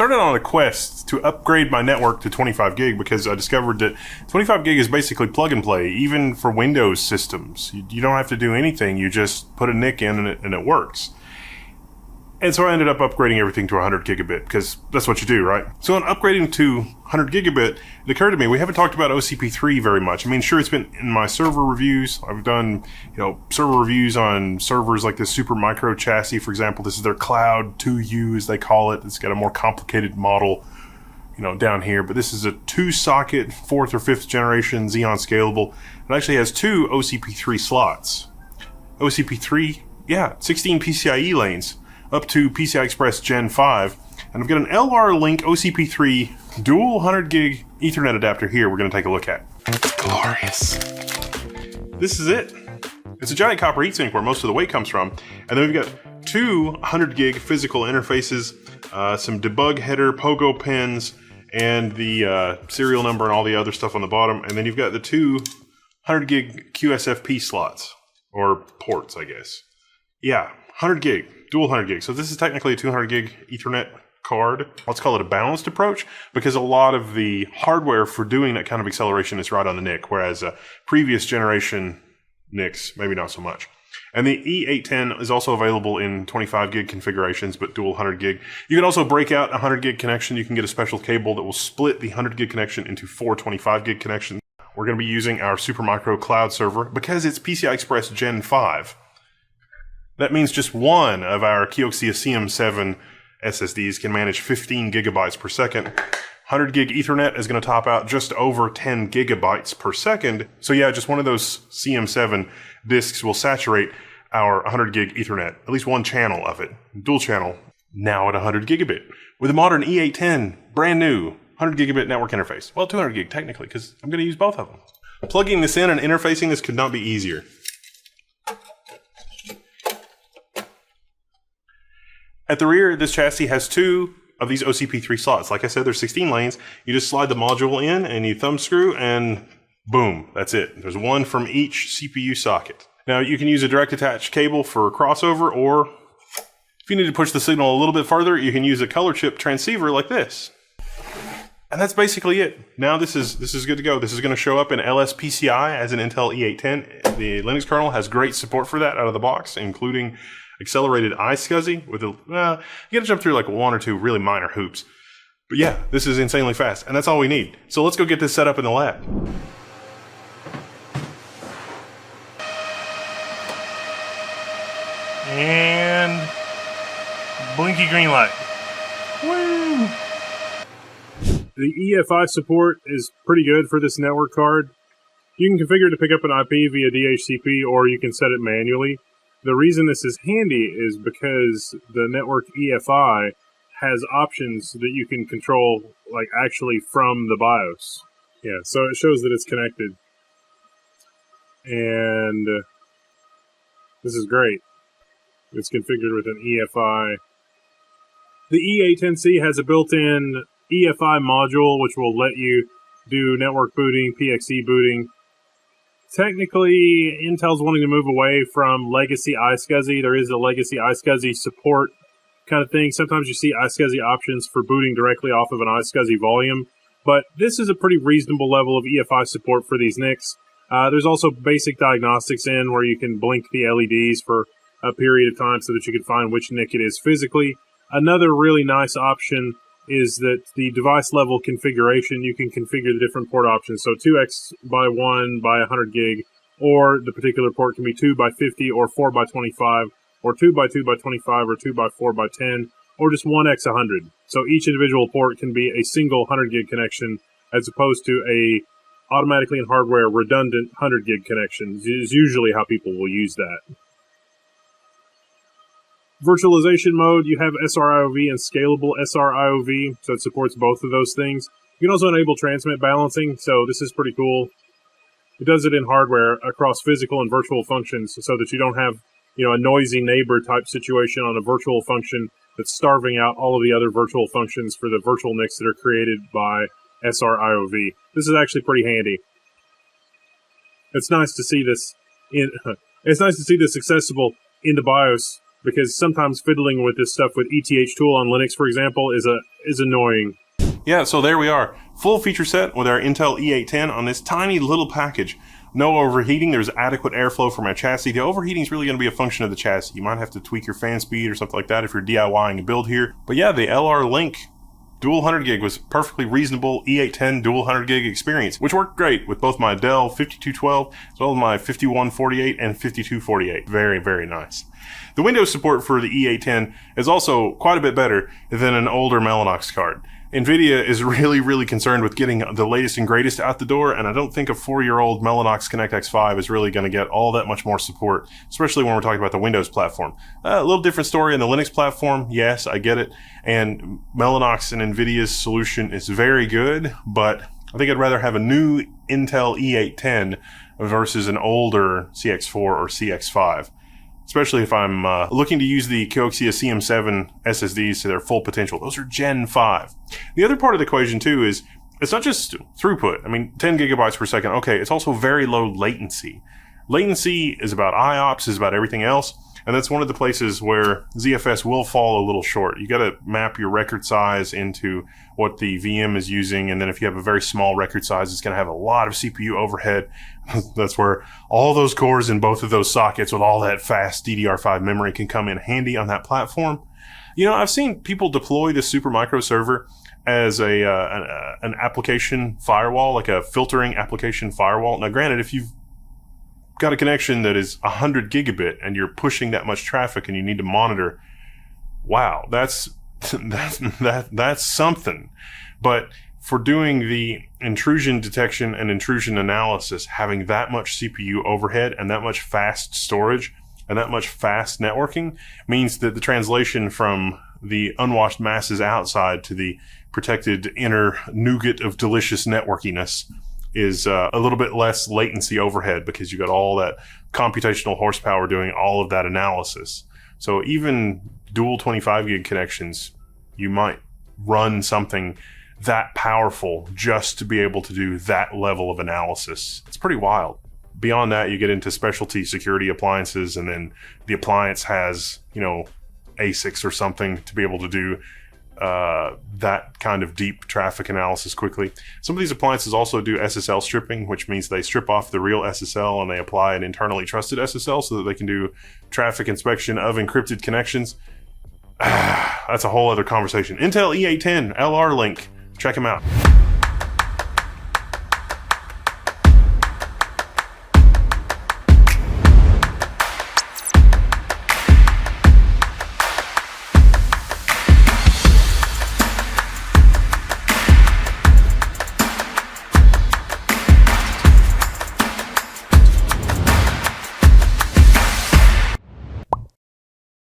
Started on a quest to upgrade my network to 25 gig because I discovered that 25 gig is basically plug and play, even for Windows systems. You don't have to do anything. You just put a NIC in and it works. And so I ended up upgrading everything to 100 gigabit because that's what you do, right? So in upgrading to 100 gigabit, it occurred to me, we haven't talked about OCP3 very much. I mean, sure, it's been in my server reviews. I've done, server reviews on servers like this Super Micro chassis, for example. This is their Cloud 2U, as they call it. It's got a more complicated model, down here. But this is a 2-socket, 4th or 5th generation Xeon Scalable. It actually has 2 OCP3 slots. OCP3, 16 PCIe lanes, up to PCI Express Gen 5. And I've got an LR-LINK OCP3 dual 100 gig Ethernet adapter here we're going to take a look at. Glorious. This is it. It's a giant copper heatsink where most of the weight comes from. And then we've got 2 100 gig physical interfaces, some debug header, pogo pins, and the serial number and all the other stuff on the bottom. And then you've got the 2 100 gig QSFP slots, or ports, I guess. 100 gig. Dual 100 gig. So this is technically a 200 gig Ethernet card. Let's call it a balanced approach because a lot of the hardware for doing that kind of acceleration is right on the NIC, whereas previous generation NICs, maybe not so much. And the E810 is also available in 25 gig configurations, but dual 100 gig. You can also break out a 100 gig connection. You can get a special cable that will split the 100 gig connection into 4 25 gig connections. We're going to be using our Supermicro cloud server because it's PCI Express Gen 5. That means just one of our Kioxia CM7 SSDs can manage 15 gigabytes per second. 100 gig Ethernet is going to top out just over 10 gigabytes per second. So just one of those CM7 disks will saturate our 100 gig Ethernet, at least one channel of it, dual channel, now at 100 gigabit. With a modern E810, brand new, 100 gigabit network interface. Well, 200 gig technically, because I'm going to use both of them. Plugging this in and interfacing this could not be easier. At the rear, this chassis has 2 of these OCP3 slots. Like I said, there's 16 lanes. You just slide the module in and you thumb screw and boom, that's it. There's one from each CPU socket. Now you can use a direct attach cable for crossover, or if you need to push the signal a little bit further, you can use a color chip transceiver like this. And that's basically it. Now this is good to go. This is going to show up in LSPCI as an Intel E810. The Linux kernel has great support for that out of the box, including accelerated iSCSI with you got to jump through like 1 or 2 really minor hoops. But this is insanely fast, and that's all we need. So let's go get this set up in the lab. And blinky green light. Woo! The EFI support is pretty good for this network card. You can configure it to pick up an IP via DHCP, or you can set it manually. The reason this is handy is because the network EFI has options that you can control, like actually from the BIOS. So it shows that it's connected. And this is great. It's configured with an EFI. The E810C has a built-in EFI module, which will let you do network booting, PXE booting. Technically, Intel's wanting to move away from legacy iSCSI. There is a legacy iSCSI support kind of thing. Sometimes you see iSCSI options for booting directly off of an iSCSI volume, but this is a pretty reasonable level of EFI support for these NICs. There's also basic diagnostics in where you can blink the LEDs for a period of time so that you can find which NIC it is physically. Another really nice option is that the device level configuration, you can configure the different port options. So 2x by 1 by 100 gig, or the particular port can be 2 by 50 or 4 by 25, or 2 by 2 by 25 or 2 by 4 by 10, or just 1x 100. So each individual port can be a single 100 gig connection as opposed to a automatically in hardware redundant 100 gig connection is usually how people will use that. Virtualization mode, you have SRIOV and scalable SRIOV, so it supports both of those things. You can also enable transmit balancing, so this is pretty cool. It does it in hardware across physical and virtual functions so that you don't have, a noisy neighbor type situation on a virtual function that's starving out all of the other virtual functions for the virtual NICs that are created by SRIOV. This is actually pretty handy. It's nice to see this accessible in the BIOS because sometimes fiddling with this stuff with ETH tool on Linux, for example, is annoying. Yeah, so there we are. Full feature set with our Intel E810 on this tiny little package. No overheating. There's adequate airflow for my chassis. The overheating is really going to be a function of the chassis. You might have to tweak your fan speed or something like that if you're DIYing a build here. But yeah, the LR-LINK dual 100 gig was perfectly reasonable E810 dual 100 gig experience, which worked great with both my Dell 5212 as well as my 5148 and 5248. Very, very nice. The Windows support for the E810 is also quite a bit better than an older Mellanox card. NVIDIA is really, really concerned with getting the latest and greatest out the door, and I don't think a 4-year-old Mellanox Connect X5 is really going to get all that much more support, especially when we're talking about the Windows platform. A little different story in the Linux platform. Yes, I get it. And Mellanox and NVIDIA's solution is very good, but I think I'd rather have a new Intel E810 versus an older CX4 or CX5. Especially if I'm looking to use the Kioxia CM7 SSDs to their full potential. Those are Gen 5. The other part of the equation, too, is it's not just throughput. I mean, 10 gigabytes per second. Okay, it's also very low latency. Latency is about IOPS, is about everything else. And that's one of the places where ZFS will fall a little short. You got to map your record size into what the VM is using. And then if you have a very small record size, it's going to have a lot of CPU overhead. That's where all those cores in both of those sockets with all that fast DDR5 memory can come in handy on that platform. You know, I've seen people deploy the Supermicro server as an application firewall, like a filtering application firewall. Now, granted, if you've got a connection that is 100 gigabit and you're pushing that much traffic and you need to monitor, wow, that's something. But for doing the intrusion detection and intrusion analysis, having that much CPU overhead and that much fast storage and that much fast networking means that the translation from the unwashed masses outside to the protected inner nougat of delicious networkiness is a little bit less latency overhead because you got all that computational horsepower doing all of that analysis. So even dual 25 gig connections, you might run something that powerful just to be able to do that level of analysis. It's pretty wild. Beyond that, you get into specialty security appliances, and then the appliance has, you know, ASICs or something to be able to do that kind of deep traffic analysis quickly. Some of these appliances also do SSL stripping, which means they strip off the real SSL and they apply an internally trusted SSL so that they can do traffic inspection of encrypted connections. That's a whole other conversation. Intel E810 LR-LINK. Check them out.